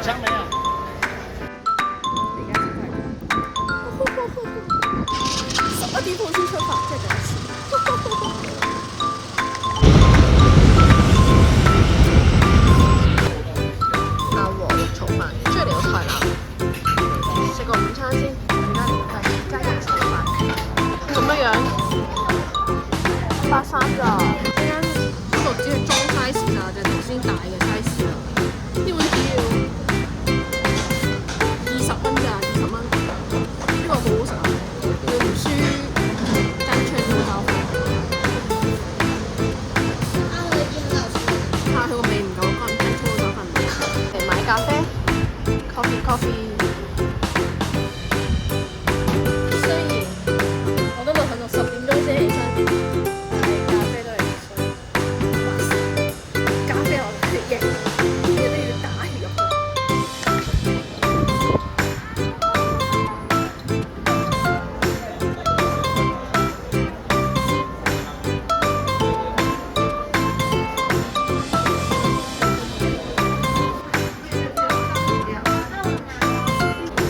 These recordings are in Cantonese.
香没有？什么地图新车法？再讲一次。阿和炒飯，中意嚟到台南食個午餐先，而家嚟到第二間炒飯，咁樣130咋？呢間嗰度只係中 size 咋，就係頭先大嘅 size 啦。呢碗只要20蚊咋，20蚊。呢個好好食啊！要唔輸間昌燒烤飯。怕佢個味唔夠乾，間昌燒烤飯唔嚟買咖啡 ，coffee。雖然我今日瞓到10點鐘先起身，但係咖啡都係必須。咖啡我嘅血液，一定要打血入去。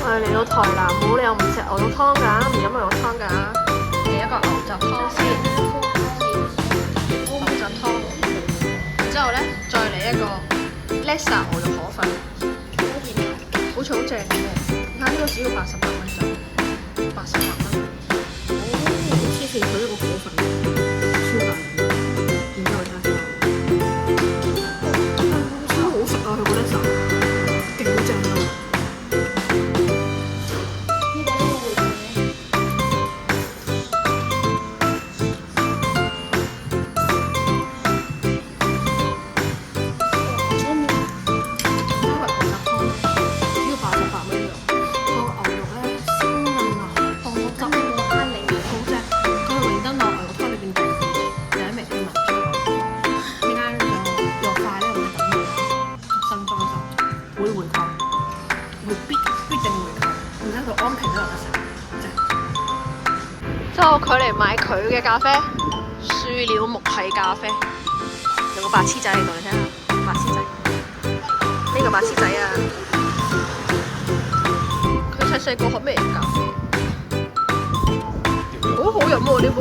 我哋嚟到台南，冇理由唔食牛肉湯㗎，唔飲牛肉湯㗎。嚟一個牛雜湯先，牛雜湯。然之後咧，再嚟一個 Lessa 牛肉河粉，好似好正嘅。你睇呢個只要88蚊就88蚊。哦，黐線，佢一個河粉超大碗，然之後加sauce，超好食啊！佢個 Lessa 勁正啊！之後佢嚟買佢嘅咖啡，樹料木系咖啡，有個白痴仔喺度，你睇下，白痴仔，呢個白痴仔啊，佢細細個喝咩咖啡？好好飲喎呢杯，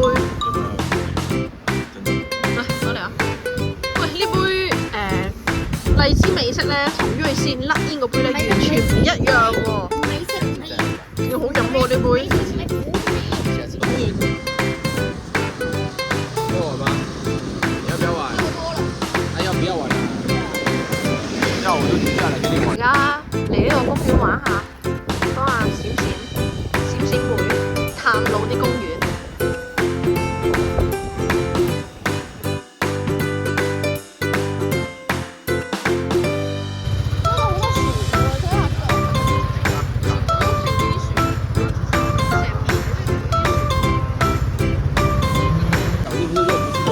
嚟攞嚟啊！喂，呢杯荔枝美式咧，同瑞線甩煙嗰杯咧完全唔一樣喎，要好飲喎呢杯。要我吗？你要不要玩？还要不要玩？要我就停下来给你而玩。家嚟呢個公園玩下，幫阿閃妹探路啲公園。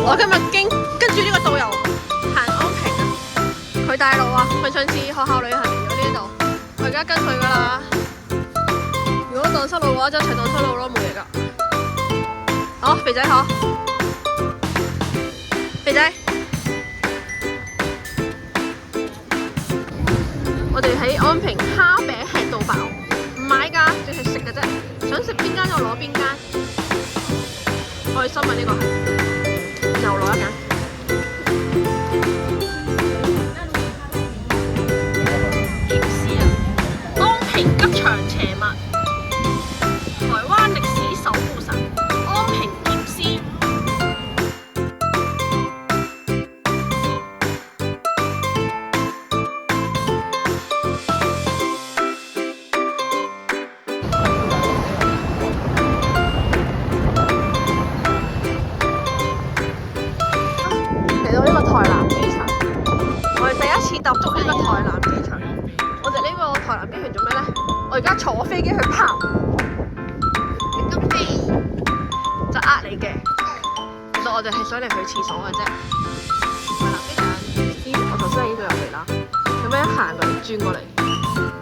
我今日跟住呢個導遊行安平啊，佢帶路啊，佢上次學校旅行嚟咗呢度，我而家跟佢㗎啦。如果蕩失路嘅話，就一齊蕩失路咯，冇嘢㗎。好，肥仔好，肥仔，我哋喺安平蝦餅吃到飽，唔買㗎，淨係食㗎啫，想食邊間就攞邊間。開心啊呢個係。又攞一間。劍絲啊，安平吉祥邪物，台灣歷史守護神，安平劍絲。踏足呢個台南機場，我哋呢個台南機場做咩咧？我而家坐飛機去跑，你咁飛就你嘅，其實我哋係想嚟去廁所嘅啫。台南機場，我頭先喺呢度入嚟啦，咁樣一行過嚟轉過嚟，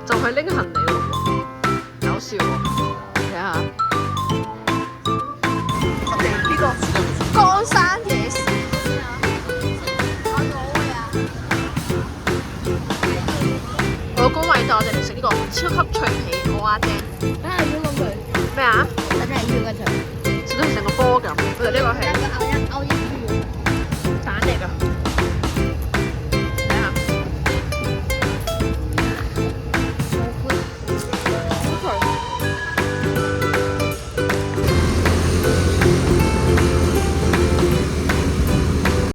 就係拎行李咯喎，搞笑喎！睇下，我哋呢個岡山夜市。我估味道個超級脆皮蚵仔精。等下要咁佢，咩啊？等下要個佢。食到成個波咁。我哋呢個係